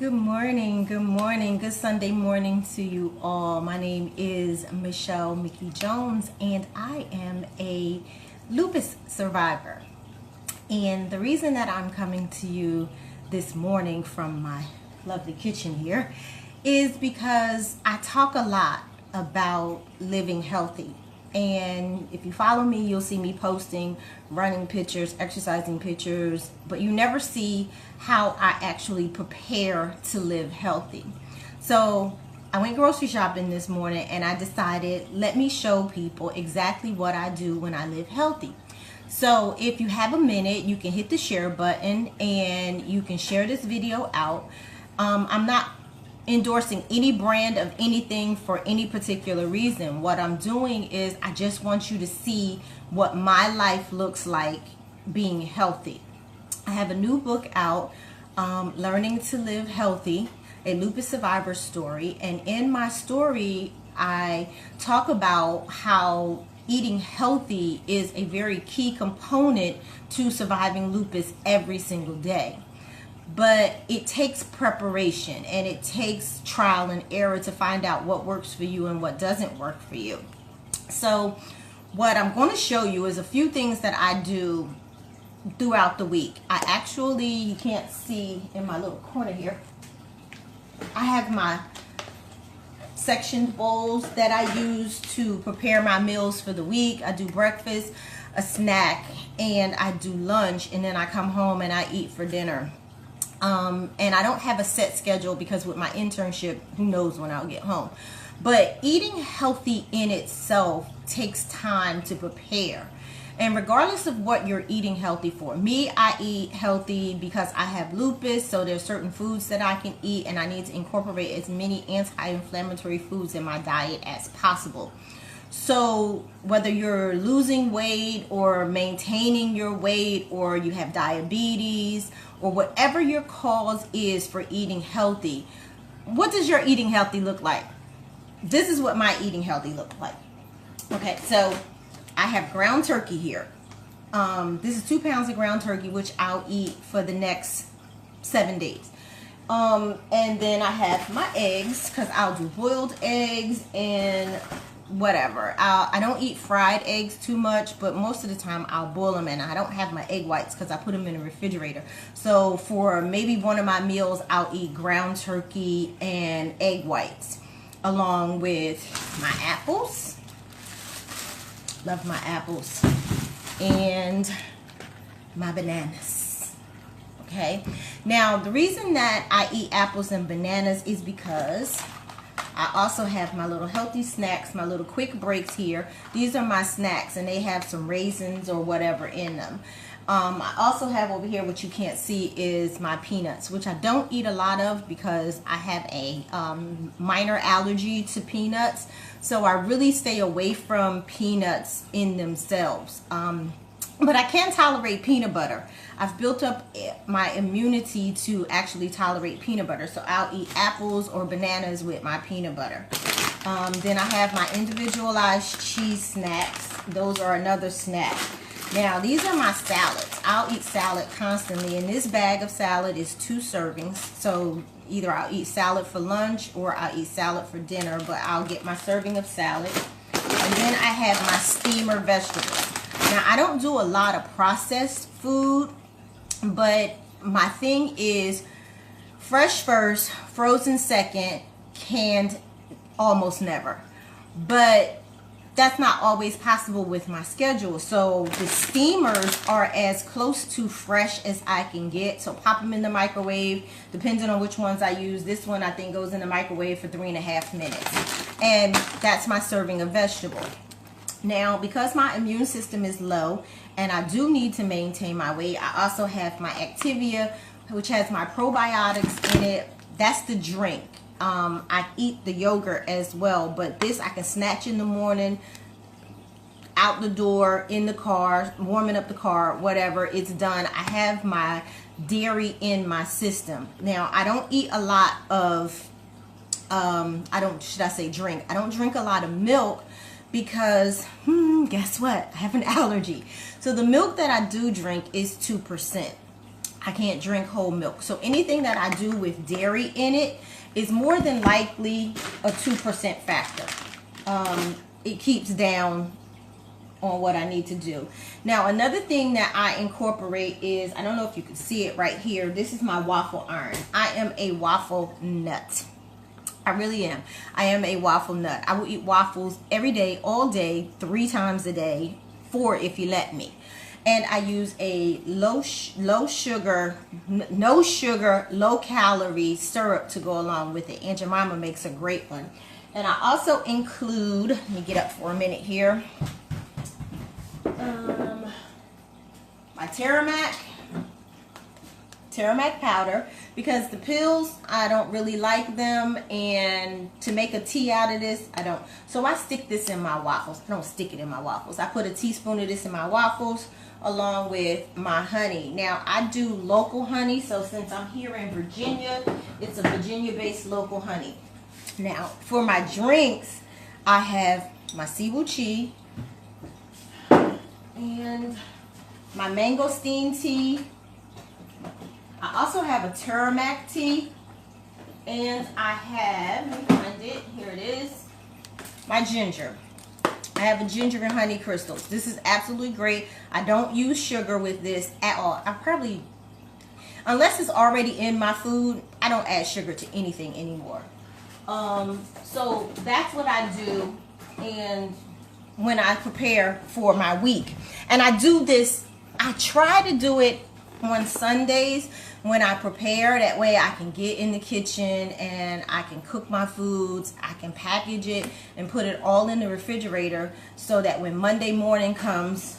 Good morning, good Sunday morning to you all. My name is Michelle Mickey Jones and I am a lupus survivor. And the reason that I'm coming to you this morning from my lovely kitchen here is because I talk a lot about living healthy. And if you follow me, you'll see me posting running pictures, exercising pictures, but you never see how I actually prepare to live healthy. So I went grocery shopping this morning and I decided, let me show people exactly what I do when I live healthy. So if you have a minute, you can hit the share button and you can share this video out. I'm not endorsing any brand of anything for any particular reason. What I'm doing is I just want you to see what my life looks like being healthy. I have a new book out, Learning to Live Healthy, a Lupus Survivor story. And in my story, I talk about how eating healthy is a very key component to surviving lupus every single day. But it takes preparation and it takes trial and error to find out what works for you and what doesn't work for you. So what I'm going to show you is a few things that I do throughout the week. You can't see in my little corner here, I have my sectioned bowls that I use to prepare my meals for the week. I do breakfast, a snack, and I do lunch, and then I come home and I eat for dinner. And I don't have a set schedule because with my internship, who knows when I'll get home. But eating healthy in itself takes time to prepare. And regardless of what you're eating healthy for, me, I eat healthy because I have lupus, so there's certain foods that I can eat and I need to incorporate as many anti-inflammatory foods in my diet as possible. So whether you're losing weight or maintaining your weight or you have diabetes or whatever your cause is for eating healthy, what does your eating healthy look like? This is what my eating healthy looks like. Okay, so I have ground turkey here. This is 2 pounds of ground turkey, which I'll eat for the next 7 days. And then I have my eggs, because I'll do boiled eggs and whatever. I don't eat fried eggs too much, but most of the time I'll boil them, and I don't have my egg whites because I put them in the refrigerator. So for maybe one of my meals, I'll eat ground turkey and egg whites along with my apples. Love my apples. And my bananas. Okay. Now, the reason that I eat apples and bananas is because I also have my little healthy snacks, my little quick breaks here. These are my snacks, and they have some raisins or whatever in them. I also have over here, what you can't see, is my peanuts, which I don't eat a lot of because I have a minor allergy to peanuts. So I really stay away from peanuts in themselves. But I can tolerate peanut butter. I've built up my immunity to actually tolerate peanut butter. So I'll eat apples or bananas with my peanut butter. Then I have my individualized cheese snacks. Those are another snack. Now, these are my salads. I'll eat salad constantly, and this bag of salad is 2 servings. So either I'll eat salad for lunch or I'll eat salad for dinner, but I'll get my serving of salad. And then I have my steamer vegetables. Now, I don't do a lot of processed food, but my thing is fresh first, frozen second, canned almost never. But that's not always possible with my schedule. So the steamers are as close to fresh as I can get. So pop them in the microwave, depending on which ones I use. This one I think goes in the microwave for 3.5 minutes. And that's my serving of vegetable. Now, because my immune system is low and I do need to maintain my weight, I also have my Activia, which has my probiotics in it. That's the drink. I eat the yogurt as well, but this I can snatch in the morning, out the door, in the car, warming up the car, whatever, it's done. I have my dairy in my system. Now, I don't eat a lot of, I don't drink a lot of milk because, guess what? I have an allergy. So the milk that I do drink is 2%. I can't drink whole milk. So anything that I do with dairy in it is more than likely a 2% factor. It keeps down on what I need to do. Now, another thing that I incorporate is, I don't know if you can see it right here. This is my waffle iron. I am a waffle nut. I really am. I am a waffle nut. I will eat waffles every day, all day, 3 times a day, 4 if you let me. And I use a low sugar, no sugar, low calorie syrup to go along with it. Aunt Jemima makes a great one. And I also include, let me get up for a minute here, my Taramac powder, because the pills, I don't really like them, and to make a tea out of this, I don't. So I stick this in my waffles. I don't stick it in my waffles. I put a teaspoon of this in my waffles along with my honey. Now, I do local honey, so since I'm here in Virginia, it's a Virginia-based local honey. Now, for my drinks, I have my Cebu Chi and my mangosteen tea. I also have a Taramac tea, and I have, let me find it, here it is, my ginger. I have a ginger and honey crystals. This is absolutely great. I don't use sugar with this at all. I probably, unless it's already in my food, I don't add sugar to anything anymore. So that's what I do, and when I prepare for my week. And I do this, I try to do it on Sundays when I prepare. That way I can get in the kitchen and I can cook my foods. I can package it and put it all in the refrigerator so that when Monday morning comes,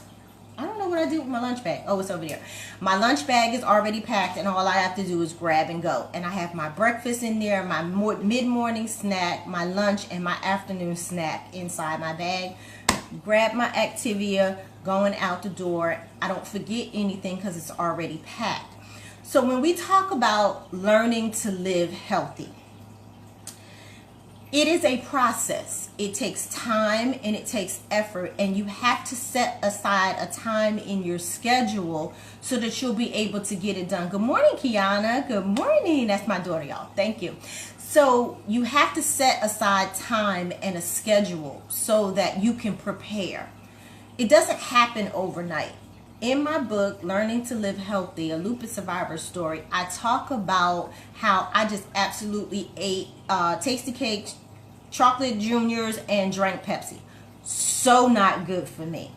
I don't know what I do with my lunch bag. Oh, it's over there. My lunch bag is already packed, and all I have to do is grab and go. And I have my breakfast in there, my mid-morning snack, my lunch, and my afternoon snack inside my bag. Grab my Activia, going out the door. I don't forget anything because it's already packed. So when we talk about learning to live healthy, it is a process. It takes time and it takes effort, and you have to set aside a time in your schedule so that you'll be able to get it done. Good morning, Kiana. Good morning. That's my daughter, y'all. Thank you. So you have to set aside time and a schedule so that you can prepare. It doesn't happen overnight. In my book, Learning to Live Healthy, a Lupus Survivor story, I talk about how I just absolutely ate Tasty Cake, chocolate juniors, and drank Pepsi. So not good for me.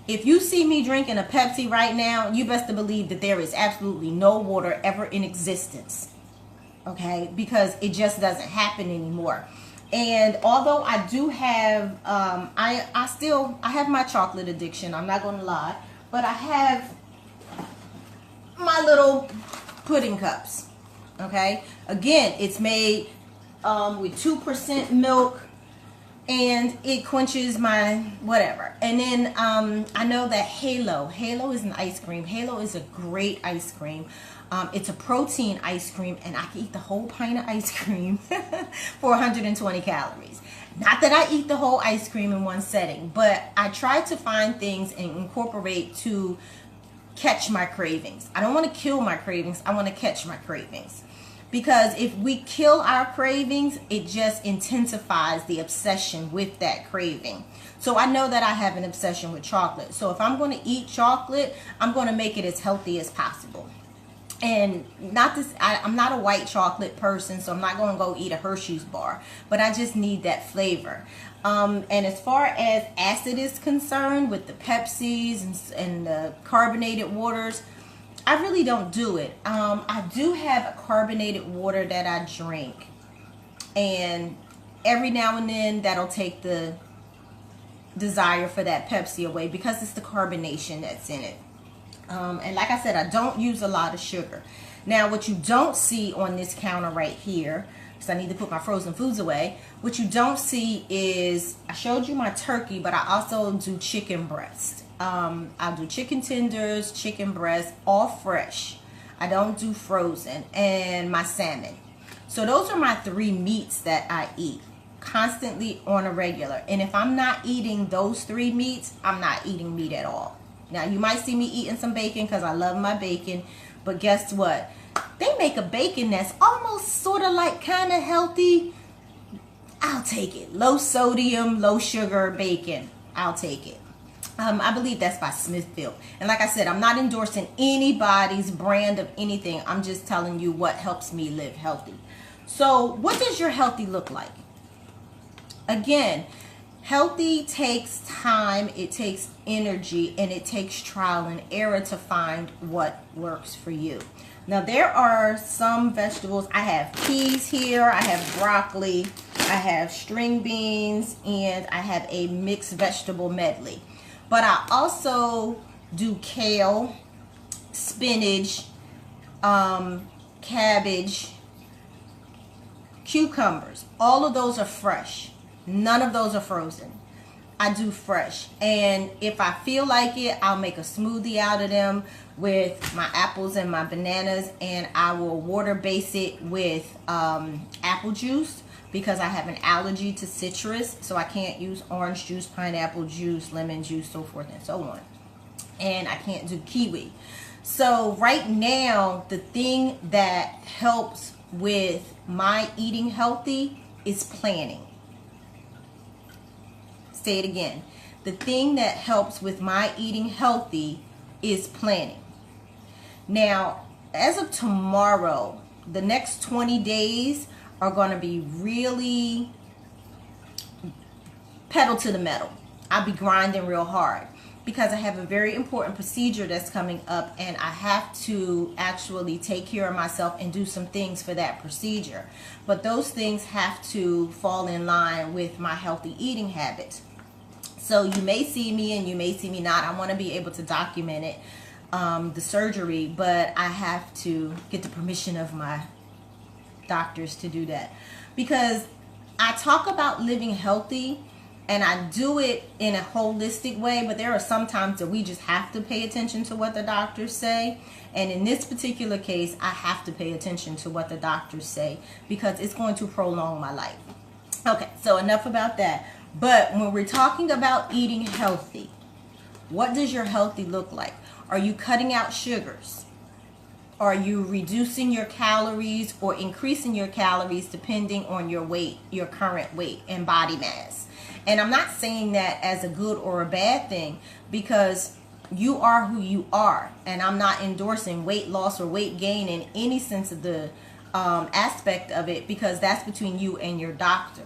If you see me drinking a Pepsi right now, you best to believe that there is absolutely no water ever in existence. Okay? Because it just doesn't happen anymore. And although I do have, I have my chocolate addiction, I'm not going to lie. But I have my little pudding cups, okay? Again, it's made with 2% milk, and it quenches my whatever. And then I know that Halo is an ice cream. Halo is a great ice cream. It's a protein ice cream, and I can eat the whole pint of ice cream for 120 calories. Not that I eat the whole ice cream in one setting, but I try to find things and incorporate to catch my cravings. I don't want to kill my cravings. I want to catch my cravings. Because if we kill our cravings, it just intensifies the obsession with that craving. So I know that I have an obsession with chocolate. So if I'm going to eat chocolate, I'm going to make it as healthy as possible. And I'm not a white chocolate person, so I'm not going to go eat a Hershey's bar. But I just need that flavor. And as far as acid is concerned, with the Pepsis and the carbonated waters, I really don't do it. I do have a carbonated water that I drink. And every now and then, that'll take the desire for that Pepsi away because it's the carbonation that's in it. And like I said, I don't use a lot of sugar. Now, what you don't see on this counter right here, because I need to put my frozen foods away, what you don't see is, I showed you my turkey, but I also do chicken breast. I'll do chicken tenders, chicken breast, all fresh. I don't do frozen, and my salmon. So those are my 3 meats that I eat constantly on a regular. And if I'm not eating those 3 meats, I'm not eating meat at all. Now, you might see me eating some bacon because I love my bacon, But guess what? They make a bacon that's almost sort of like kind of healthy. I'll take it. Low sodium, low sugar bacon. I'll take it. I believe that's by Smithfield. And like I said, I'm not endorsing anybody's brand of anything. I'm just telling you what helps me live healthy. So what does your healthy look like? Again, healthy takes time, it takes energy, and it takes trial and error to find what works for you. Now, there are some vegetables. I have peas here, I have broccoli, I have string beans, and I have a mixed vegetable medley. But I also do kale, spinach, cabbage, cucumbers. All of those are fresh. None of those are frozen. I do fresh. And if I feel like it, I'll make a smoothie out of them with my apples and my bananas, and I will water base it with apple juice because I have an allergy to citrus, so I can't use orange juice, pineapple juice, lemon juice, so forth and so on. And I can't do kiwi. So right now, the thing that helps with my eating healthy is planning. Say it again. The thing that helps with my eating healthy is planning. Now, as of tomorrow, the next 20 days are going to be really pedal to the metal. I'll be grinding real hard because I have a very important procedure that's coming up, and I have to actually take care of myself and do some things for that procedure. But those things have to fall in line with my healthy eating habits. So you may see me and you may see me not. I want to be able to document it, the surgery, but I have to get the permission of my doctors to do that. Because I talk about living healthy and I do it in a holistic way, but there are some times that we just have to pay attention to what the doctors say. And in this particular case, I have to pay attention to what the doctors say because it's going to prolong my life. Okay, so enough about that. But when we're talking about eating healthy, what does your healthy look like? Are you cutting out sugars? Are you reducing your calories or increasing your calories depending on your weight, your current weight and body mass? And I'm not saying that as a good or a bad thing because you are who you are. And I'm not endorsing weight loss or weight gain in any sense of the aspect of it because that's between you and your doctor.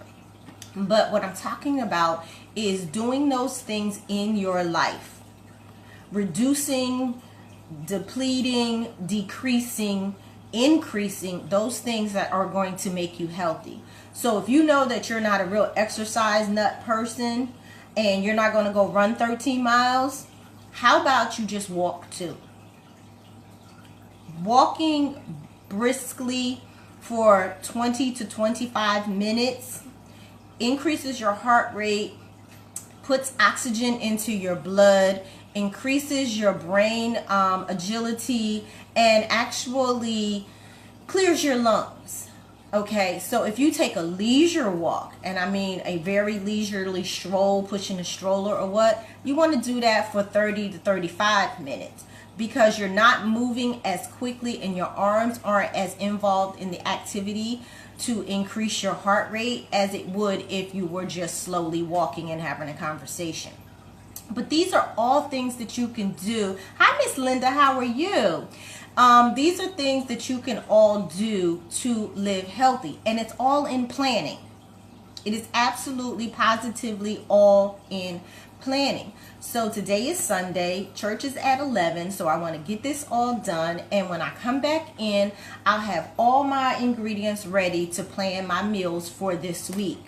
But what I'm talking about is doing those things in your life. Reducing, depleting, decreasing, increasing those things that are going to make you healthy. So if you know that you're not a real exercise nut person and you're not going to go run 13 miles, how about you just walk too? Walking briskly for 20 to 25 minutes increases your heart rate, puts oxygen into your blood, increases your brain agility, and actually clears your lungs. Okay, so if you take a leisure walk, and I mean a very leisurely stroll, pushing a stroller or what, you want to do that for 30 to 35 minutes because you're not moving as quickly and your arms aren't as involved in the activity to increase your heart rate as it would if you were just slowly walking and having a conversation. But these are all things that you can do. Hi, Miss Linda, how are you? These are things that you can all do to live healthy, and it's all in planning. It is absolutely, positively all in planning. So today is Sunday, church is at 11, so I want to get this all done, and when I come back in, I'll have all my ingredients ready to plan my meals for this week.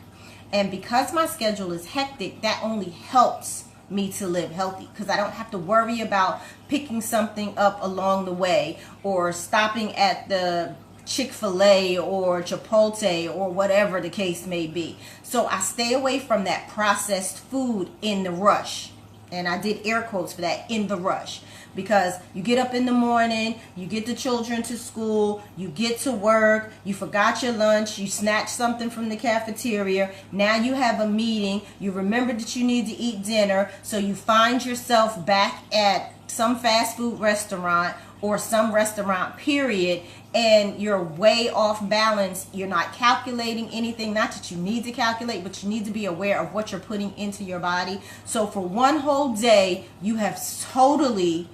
And because my schedule is hectic, that only helps me to live healthy because I don't have to worry about picking something up along the way or stopping at the Chick-fil-A or Chipotle or whatever the case may be. So I stay away from that processed food in the rush. And I did air quotes for that, in the rush. Because you get up in the morning, you get the children to school, you get to work, you forgot your lunch, you snatched something from the cafeteria, now you have a meeting, you remember that you need to eat dinner, so you find yourself back at some fast food restaurant or some restaurant period, and you're way off balance, you're not calculating anything, not that you need to calculate, but you need to be aware of what you're putting into your body. So for one whole day, you have totally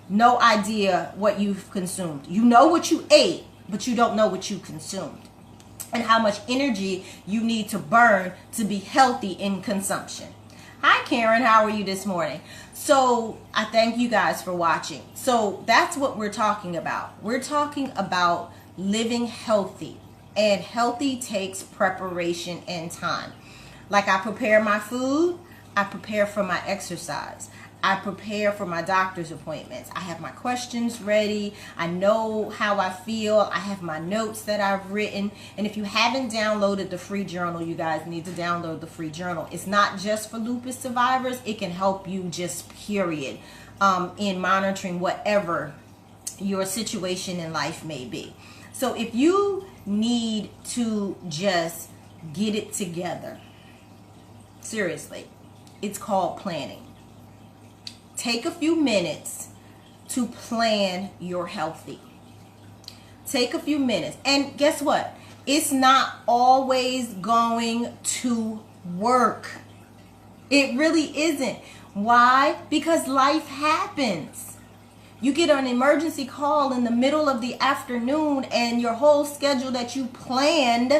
no idea what you've consumed. You know what you ate, but you don't know what you consumed and how much energy you need to burn to be healthy in consumption. Hi Karen, how are you this morning? So I thank you guys for watching. So that's what we're talking about. We're talking about living healthy, and healthy takes preparation and time. Like I prepare my food, I prepare for my exercise, I prepare for my doctor's appointments. I have my questions ready. I know how I feel. I have my notes that I've written. And if you haven't downloaded the free journal, you guys need to download the free journal. It's not just for lupus survivors. It can help you just period in monitoring whatever your situation in life may be. So if you need to just get it together, seriously, it's called planning. Take a few minutes to plan your healthy. Take a few minutes. And guess what? It's not always going to work. It really isn't. Why? Because life happens. You get an emergency call in the middle of the afternoon and your whole schedule that you planned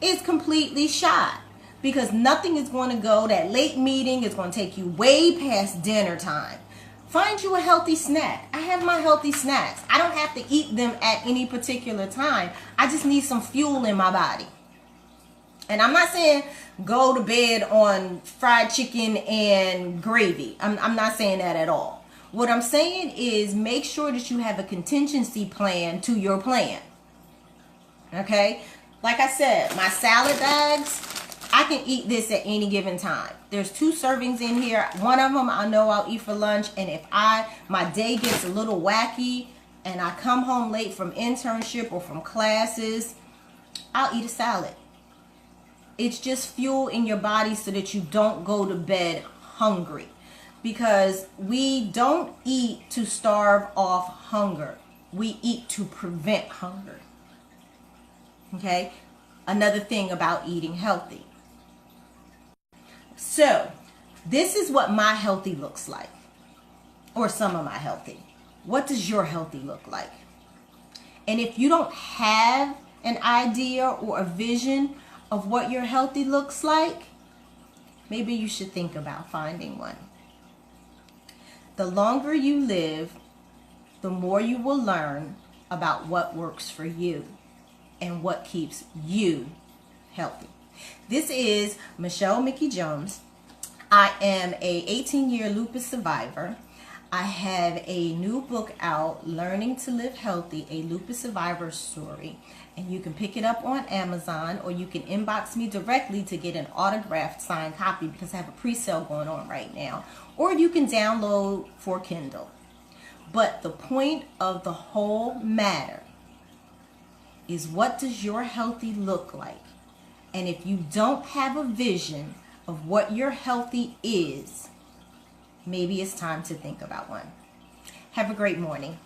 is completely shot. Because nothing is going to go. That late meeting is going to take you way past dinner time. Find you a healthy snack. I have my healthy snacks. I don't have to eat them at any particular time. I just need some fuel in my body. And I'm not saying go to bed on fried chicken and gravy. I'm not saying that at all. What I'm saying is make sure that you have a contingency plan to your plan. Okay? Like I said, my salad bags, I can eat this at any given time. There's 2 servings in here. One of them I know I'll eat for lunch. And if my day gets a little wacky and I come home late from internship or from classes, I'll eat a salad. It's just fuel in your body so that you don't go to bed hungry. Because we don't eat to starve off hunger. We eat to prevent hunger. Okay? Another thing about eating healthy. So, this is what my healthy looks like, or some of my healthy. What does your healthy look like? And if you don't have an idea or a vision of what your healthy looks like, maybe you should think about finding one. The longer you live, the more you will learn about what works for you and what keeps you healthy. This is Michelle Mickey Jones. I am a 18-year lupus survivor. I have a new book out, Learning to Live Healthy, a Lupus Survivor Story. And you can pick it up on Amazon, or you can inbox me directly to get an autographed signed copy because I have a pre-sale going on right now. Or you can download for Kindle. But the point of the whole matter is, what does your healthy look like? And if you don't have a vision of what your healthy is, maybe it's time to think about one. Have a great morning.